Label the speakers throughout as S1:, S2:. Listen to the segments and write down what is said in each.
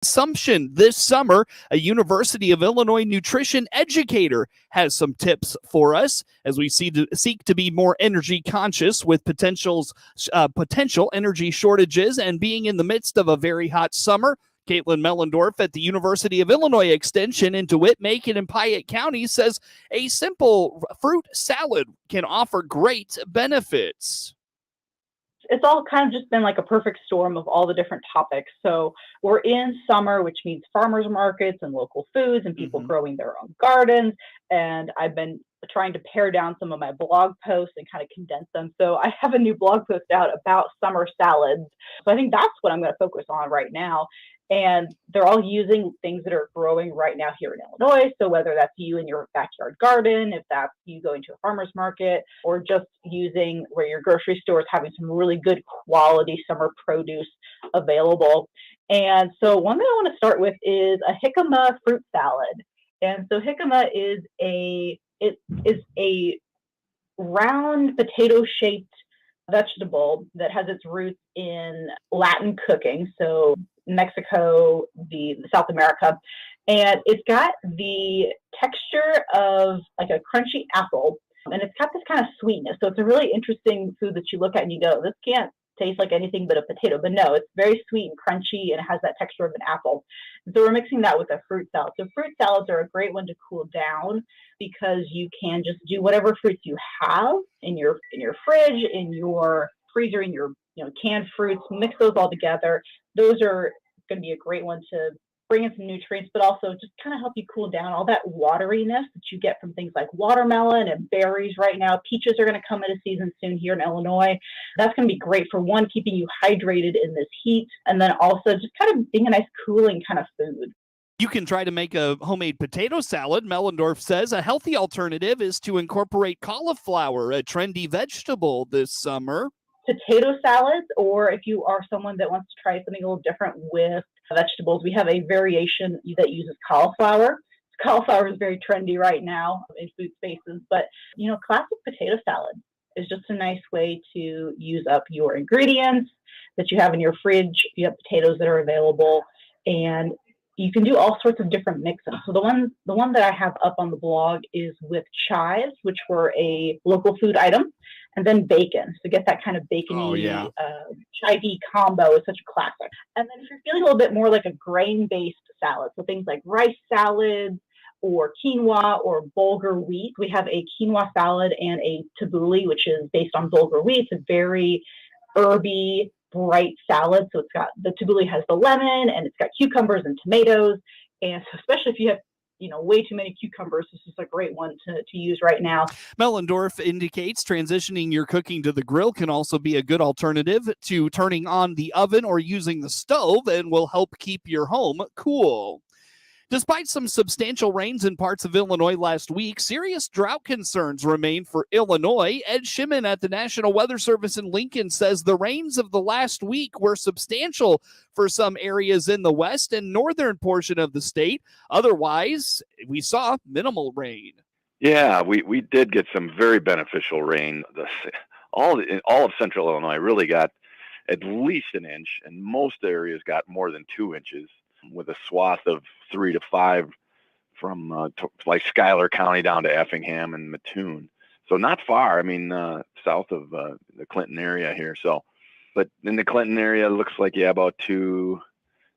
S1: Consumption this summer. A University of Illinois nutrition educator has some tips for us as we seek to be more energy conscious with potential energy shortages and being in the midst of a very hot summer. Caitlin Mellendorf at the University of Illinois Extension in DeWitt, Macon, and Piatt County says a simple fruit salad can offer great benefits.
S2: It's all kind of just been like a perfect storm of all the different topics. So we're in summer, which means farmers markets and local foods and people growing their own gardens. And I've been trying to pare down some of my blog posts and kind of condense them. So I have a new blog post out about summer salads. So I think that's what I'm going to focus on right now. And they're all using things that are growing right now here in Illinois. So whether that's you in your backyard garden, if that's you going to a farmer's market, or just using where your grocery store is having some really good quality summer produce available. And so one that I want to start with is a jicama fruit salad. And so jicama is a round potato-shaped vegetable that has its roots in Latin cooking. So Mexico, the South America, and it's got the texture of like a crunchy apple, and it's got this kind of sweetness. So it's a really interesting food that you look at and you go, this can't taste like anything but a potato, but no, it's very sweet and crunchy and it has that texture of an apple. And so we're mixing that with a fruit salad. So fruit salads are a great one to cool down because you can just do whatever fruits you have in your fridge, in your freezer, in your canned fruits, mix those all together. Those are going to be a great one to bring in some nutrients, but also just kind of help you cool down all that wateriness that you get from things like watermelon and berries right now. Peaches are going to come into season soon here in Illinois. That's going to be great for one, keeping you hydrated in this heat, and then also just kind of being a nice cooling kind of food.
S1: You can try to make a homemade potato salad. Mellendorf says a healthy alternative is to incorporate cauliflower, a trendy vegetable this summer.
S2: Potato salads, or if you are someone that wants to try something a little different with vegetables, we have a variation that uses cauliflower. Cauliflower is very trendy right now in food spaces, but classic potato salad is just a nice way to use up your ingredients that you have in your fridge. You have potatoes that are available, and you can do all sorts of different mixes. So the one that I have up on the blog is with chives, which were a local food item, and then bacon. So get that kind of bacony, chivey combo is such a classic. And then if you're feeling a little bit more like a grain-based salad, so things like rice salads or quinoa or bulgur wheat, we have a quinoa salad and a tabbouleh, which is based on bulgur wheat. It's a very herby, bright salad. So it's got the tabbouleh has the lemon and it's got cucumbers and tomatoes. And so especially if you have way too many cucumbers, this is a great one to use right now.
S1: Mellendorf indicates transitioning your cooking to the grill can also be a good alternative to turning on the oven or using the stove and will help keep your home cool. Despite some substantial rains in parts of Illinois last week, serious drought concerns remain for Illinois. Ed Shimon at the National Weather Service in Lincoln says the rains of the last week were substantial for some areas in the west and northern portion of the state. Otherwise, we saw minimal rain.
S3: Yeah, we did get some very beneficial rain. All of central Illinois really got at least an inch, and most areas got more than 2 inches, with a swath of 3 to 5 from like Schuyler County down to Effingham and Mattoon. So not far. I mean, south of the Clinton area here. So, but in the Clinton area, it looks like, about 2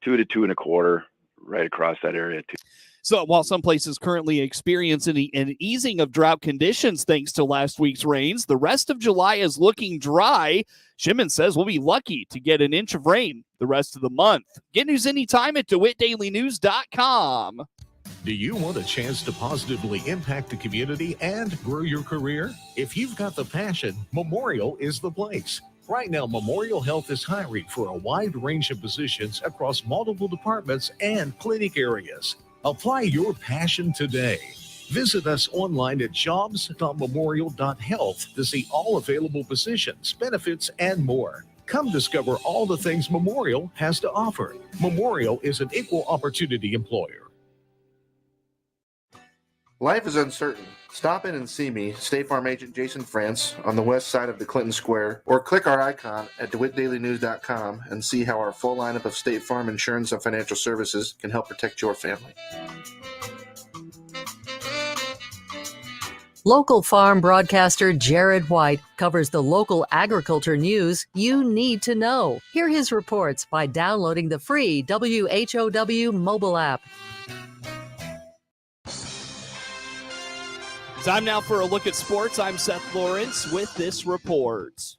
S3: to 2.25 right across that area too.
S1: So while some places currently experience an easing of drought conditions thanks to last week's rains, the rest of July is looking dry. Shimon says we'll be lucky to get an inch of rain the rest of the month. Get news anytime at DeWittDailyNews.com.
S4: Do you want a chance to positively impact the community and grow your career? If you've got the passion, Memorial is the place. Right now, Memorial Health is hiring for a wide range of positions across multiple departments and clinic areas. Apply your passion today. Visit us online at jobs.memorial.health to see all available positions, benefits, and more. Come discover all the things Memorial has to offer. Memorial is an equal opportunity employer.
S5: Life is uncertain. Stop in and see me, State Farm Agent Jason France, on the west side of the Clinton Square, or click our icon at DeWittDailyNews.com and see how our full lineup of State Farm insurance and financial services can help protect your family.
S6: Local farm broadcaster Jared White covers the local agriculture news you need to know. Hear his reports by downloading the free WHOW mobile app.
S1: Time now for a look at sports. I'm Seth Lawrence with this report.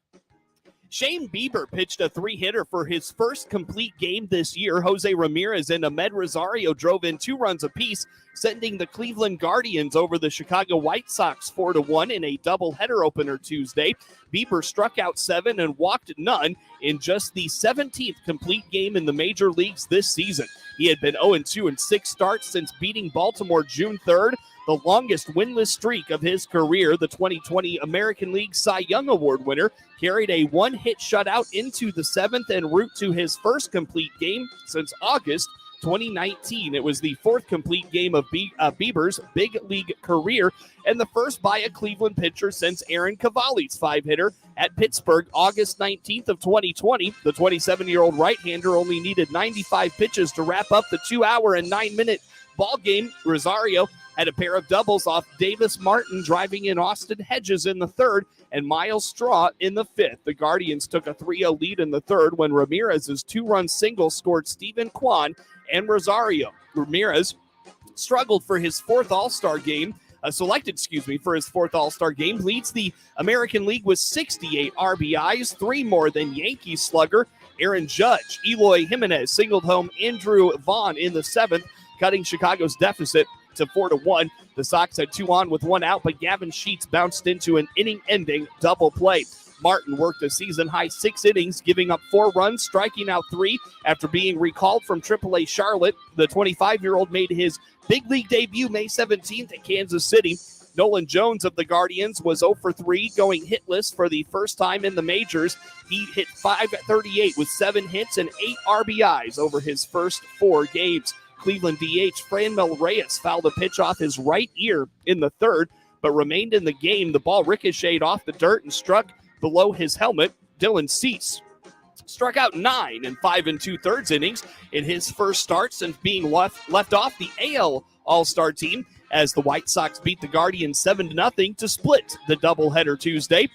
S1: Shane Bieber pitched a 3-hitter for his first complete game this year. Jose Ramirez and Ahmed Rosario drove in 2 runs apiece, sending the Cleveland Guardians over the Chicago White Sox 4-1 in a doubleheader opener Tuesday. Bieber struck out 7 and walked none in just the 17th complete game in the major leagues this season. He had been 0-2 in 6 starts since beating Baltimore June 3rd, the longest winless streak of his career. The 2020 American League Cy Young Award winner carried a 1-hit shutout into the 7th en route to his first complete game since August 2019. It was the 4th complete game of Bieber's big league career and the first by a Cleveland pitcher since Aaron Cavalli's 5-hitter at Pittsburgh August 19th of 2020. The 27-year-old right-hander only needed 95 pitches to wrap up the 2-hour and 9-minute ball game. Rosario had a pair of doubles off Davis Martin, driving in Austin Hedges in the 3rd and Miles Straw in the 5th. The Guardians took a 3-0 lead in the 3rd when Ramirez's 2-run single scored Stephen Kwan and Rosario. Ramirez struggled for his 4th All-Star game, for his 4th All-Star game, leads the American League with 68 RBIs, 3 more than Yankees slugger Aaron Judge. Eloy Jimenez singled home Andrew Vaughn in the 7th, cutting Chicago's deficit to 4-1. The Sox had 2 on with 1 out, but Gavin Sheets bounced into an inning-ending double play. Martin worked a season-high 6 innings, giving up 4 runs, striking out 3 after being recalled from AAA Charlotte. The 25-year-old made his big league debut May 17th at Kansas City. Nolan Jones of the Guardians was 0 for 3, going hitless for the first time in the majors. He hit .538 with 7 hits and 8 RBIs over his first 4 games. Cleveland DH Franmil Reyes fouled a pitch off his right ear in the 3rd, but remained in the game. The ball ricocheted off the dirt and struck below his helmet. Dylan Cease struck out 9 in 5 2/3 innings in his first start since being left off the AL All-Star team, as the White Sox beat the Guardians 7-0 to split the doubleheader Tuesday.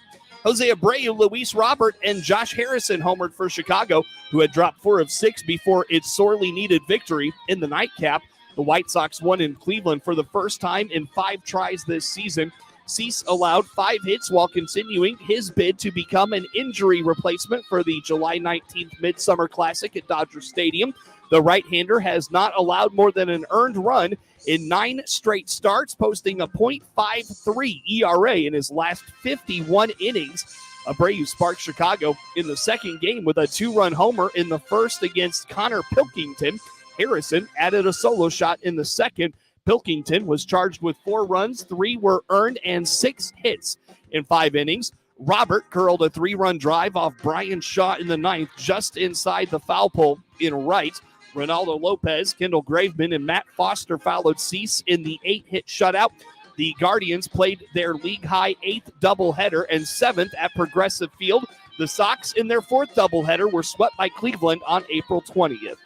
S1: Jose Abreu, Luis Robert, and Josh Harrison homered for Chicago, who had dropped 4 of 6 before its sorely needed victory in the nightcap. The White Sox won in Cleveland for the first time in 5 tries this season. Cease allowed 5 hits while continuing his bid to become an injury replacement for the July 19th Midsummer Classic at Dodger Stadium. The right-hander has not allowed more than an earned run in 9 straight starts, posting a .53 ERA in his last 51 innings. Abreu sparked Chicago in the second game with a 2-run homer in the first against Connor Pilkington. Harrison added a solo shot in the second. Pilkington was charged with 4 runs, 3 were earned, and 6 hits in 5 innings. Robert curled a 3-run drive off Brian Shaw in the 9th, just inside the foul pole in right. Ronaldo Lopez, Kendall Graveman, and Matt Foster followed Cease in the 8-hit shutout. The Guardians played their league-high 8th doubleheader and 7th at Progressive Field. The Sox, in their 4th doubleheader, were swept by Cleveland on April 20th.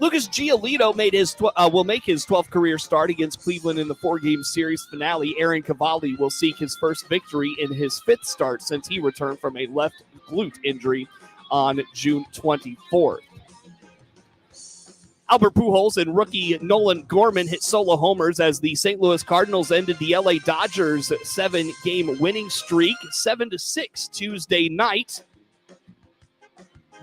S1: Lucas Giolito will make his 12th career start against Cleveland in the 4-game series finale. Aaron Cavalli will seek his first victory in his 5th start since he returned from a left glute injury on June 24th. Albert Pujols and rookie Nolan Gorman hit solo homers as the St. Louis Cardinals ended the LA Dodgers' 7-game winning streak 7-6 Tuesday night.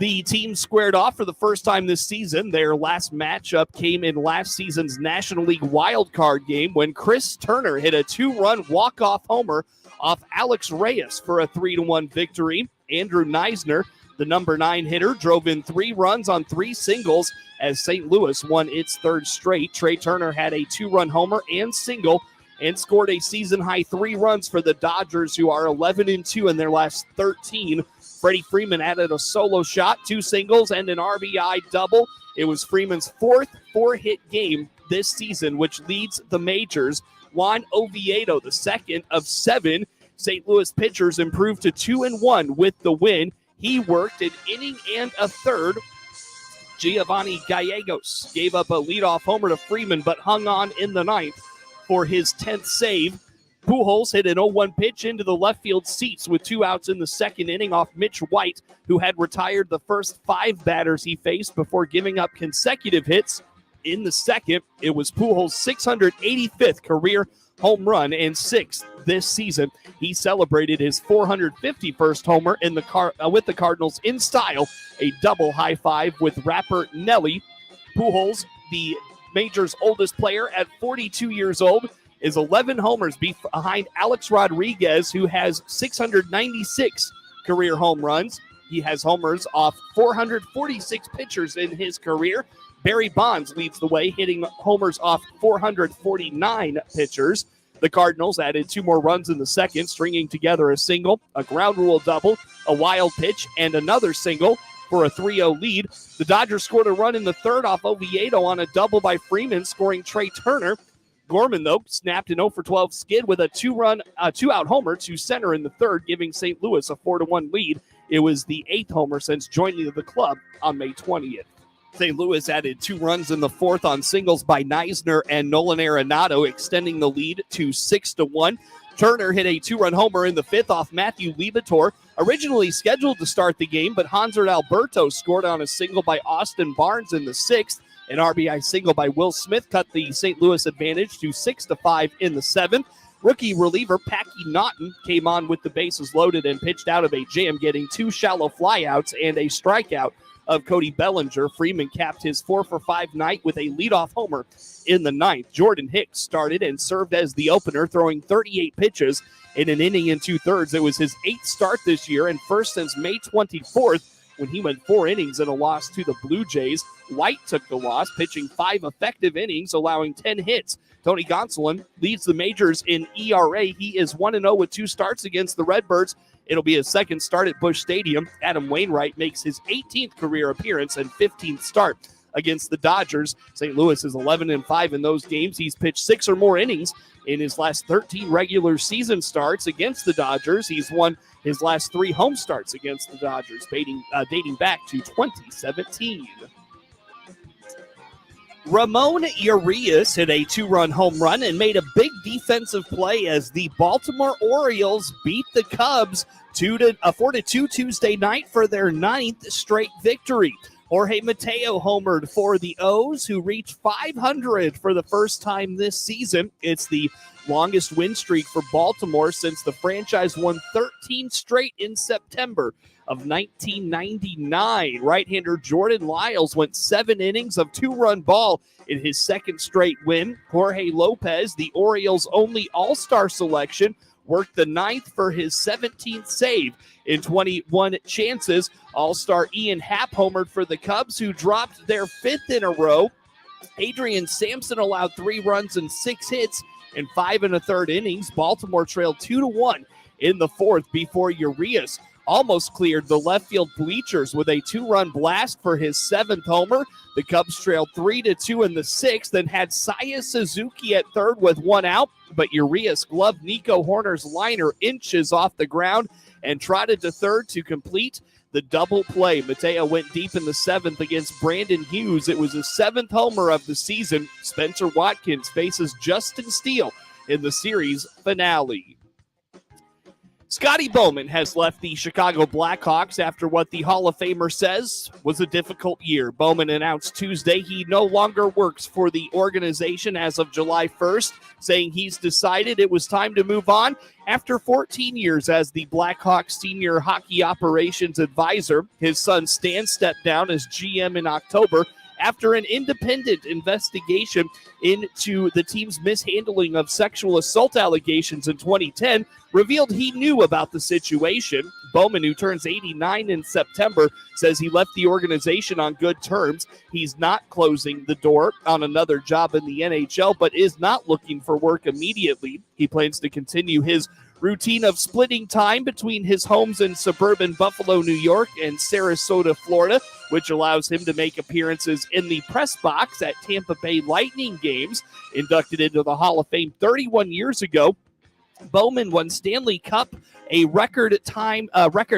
S1: The team squared off for the first time this season. Their last matchup came in last season's National League wildcard game when Chris Turner hit a 2-run walk-off homer off Alex Reyes for a 3-1 victory. Andrew Neisner, the number 9 hitter, drove in 3 runs on 3 singles as St. Louis won its 3rd straight. Trey Turner had a 2-run homer and single and scored a season-high 3 runs for the Dodgers, who are 11-2 in their last 13. Freddie Freeman added a solo shot, 2 singles, and an RBI double. It was Freeman's 4th 4-hit game this season, which leads the majors. Juan Oviedo, the second of 7 St. Louis pitchers, improved to 2-1 with the win. He worked an inning and a third. Giovanni Gallegos gave up a leadoff homer to Freeman, but hung on in the 9th for his 10th save. Pujols hit an 0-1 pitch into the left field seats with 2 outs in the second inning off Mitch White, who had retired the first 5 batters he faced before giving up consecutive hits in the second. It was Pujols' 685th career home run and 6th this season. He celebrated his 451st homer in the with the Cardinals in style, a double high five with rapper Nelly. Pujols, the major's oldest player at 42 years old, is 11 homers behind Alex Rodriguez, who has 696 career home runs. He has homers off 446 pitchers in his career. Barry Bonds leads the way, hitting homers off 449 pitchers. The Cardinals added 2 more runs in the second, stringing together a single, a ground rule double, a wild pitch, and another single for a 3-0 lead. The Dodgers scored a run in the third off Oviedo on a double by Freeman, scoring Trey Turner. Gorman, though, snapped an 0-for-12 skid with a 2-out homer to center in the third, giving St. Louis a 4-1 lead. It was the 8th homer since joining the club on May 20th. St. Louis added 2 runs in the fourth on singles by Neisner and Nolan Arenado, extending the lead to 6-1. Turner hit a 2-run homer in the 5th off Matthew Liberatore, originally scheduled to start the game, but Hanser Alberto scored on a single by Austin Barnes in the 6th. An RBI single by Will Smith cut the St. Louis advantage to 6-5 in the 7th. Rookie reliever Packy Naughton came on with the bases loaded and pitched out of a jam, getting 2 shallow flyouts and a strikeout of Cody Bellinger. Freeman capped his 4-for-5 night with a leadoff homer in the 9th. Jordan Hicks started and served as the opener, throwing 38 pitches in an inning and 2/3. It was his 8th start this year and first since May 24th, when he went 4 innings in a loss to the Blue Jays. White took the loss, pitching 5 effective innings, allowing 10 hits. Tony Gonsolin leads the majors in ERA. He is 1-0 with 2 starts against the Redbirds. It'll be his 2nd start at Busch Stadium. Adam Wainwright makes his 18th career appearance and 15th start against the Dodgers. St. Louis is 11-5 in those games. He's pitched 6 or more innings in his last 13 regular season starts against the Dodgers. He's won his last 3 home starts against the Dodgers, dating back to 2017. Ramon Urias hit a 2-run home run and made a big defensive play as the Baltimore Orioles beat the Cubs 4-2 Tuesday night for their 9th straight victory. Jorge Mateo homered for the O's, who reached 500 for the first time this season. It's the longest win streak for Baltimore since the franchise won 13 straight in September of 1999. Right-hander Jordan Lyles went 7 innings of 2-run ball in his 2nd straight win. Jorge Lopez, the Orioles' only all-star selection, worked the 9th for his 17th save in 21 chances. All-star Ian Happ homered for the Cubs, who dropped their 5th in a row. Adrian Sampson allowed 3 runs and 6 hits in 5 1/3 innings. Baltimore trailed 2-1 in the 4th before Urias almost cleared the left field bleachers with a 2-run blast for his 7th homer. The Cubs trailed 3-2 in the 6th and had Saya Suzuki at third with 1 out, but Urias gloved Nico Horner's liner inches off the ground and trotted to third to complete the double play. Mateo went deep in the 7th against Brandon Hughes. It was his 7th homer of the season. Spencer Watkins faces Justin Steele in the series finale. Scotty Bowman has left the Chicago Blackhawks after what the Hall of Famer says was a difficult year. Bowman announced Tuesday he no longer works for the organization as of July 1st, saying he's decided it was time to move on. After 14 years as the Blackhawks senior hockey operations advisor, his son Stan stepped down as GM in October after an independent investigation into the team's mishandling of sexual assault allegations in 2010 revealed he knew about the situation. Bowman, who turns 89 in September, says he left the organization on good terms. He's not closing the door on another job in the NHL, but is not looking for work immediately. He plans to continue his routine of splitting time between his homes in suburban Buffalo, New York, and Sarasota, Florida, which allows him to make appearances in the press box at Tampa Bay Lightning games. Inducted into the Hall of Fame 31 years ago, Bowman won Stanley Cup a record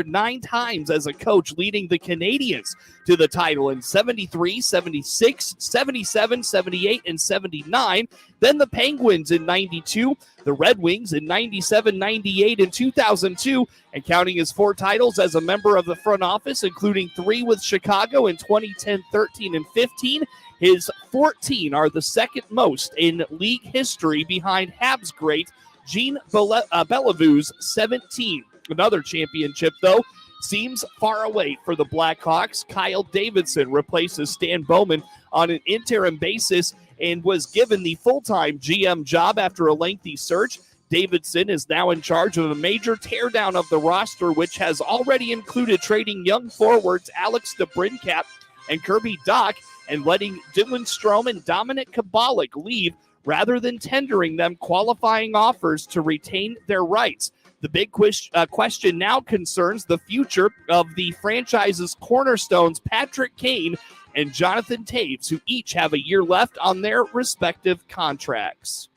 S1: 9 times as a coach, leading the Canadiens to the title in 73, 76, 77, 78, and 79. Then the Penguins in 92, the Red Wings in 97, 98, and 2002, and counting his 4 titles as a member of the front office, including 3 with Chicago in 2010, 13, and 15. His 14 are the second most in league history behind Habs great Jean Believoux's 17. Another championship, though, seems far away for the Blackhawks. Kyle Davidson replaces Stan Bowman on an interim basis and was given the full-time GM job after a lengthy search. Davidson is now in charge of a major teardown of the roster, which has already included trading young forwards Alex DeBrincat and Kirby Dach and letting Dylan Strome and Dominic Kubalik leave rather than tendering them qualifying offers to retain their rights. The big question now concerns the future of the franchise's cornerstones, Patrick Kane and Jonathan Taves, who each have a year left on their respective contracts.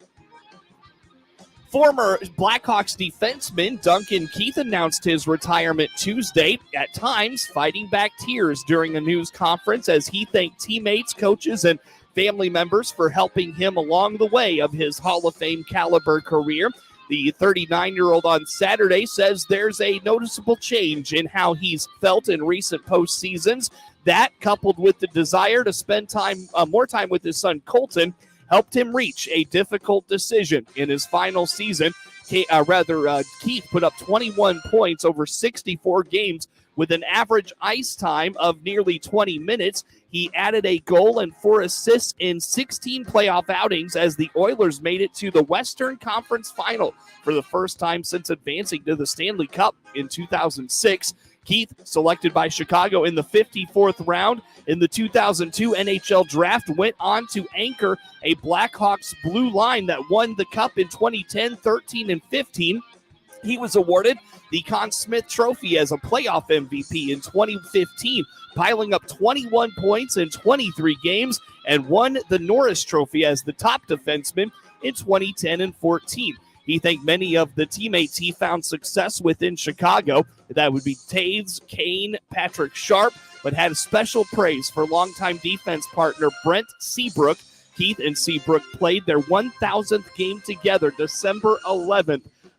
S1: Former Blackhawks defenseman Duncan Keith announced his retirement Tuesday, at times fighting back tears during a news conference as he thanked teammates, coaches, and family members for helping him along the way of his Hall of Fame caliber career. The 39-year-old on Saturday says there's a noticeable change in how he's felt in recent postseasons. That, coupled with the desire to spend more time with his son Colton, helped him reach a difficult decision in his final season. Keith put up 21 points over 64 games with an average ice time of nearly 20 minutes. He added a goal and 4 assists in 16 playoff outings as the Oilers made it to the Western Conference Final for the first time since advancing to the Stanley Cup in 2006. Keith, selected by Chicago in the 54th round in the 2002 NHL Draft, went on to anchor a Blackhawks blue line that won the Cup in 2010, 13, and 15. He was awarded the Conn Smythe Trophy as a playoff MVP in 2015, piling up 21 points in 23 games, and won the Norris Trophy as the top defenseman in 2010 and 14. He thanked many of the teammates he found success with in Chicago. That would be Taves, Kane, Patrick Sharp, but had a special praise for longtime defense partner Brent Seabrook. Keith and Seabrook played their 1,000th game together December 11th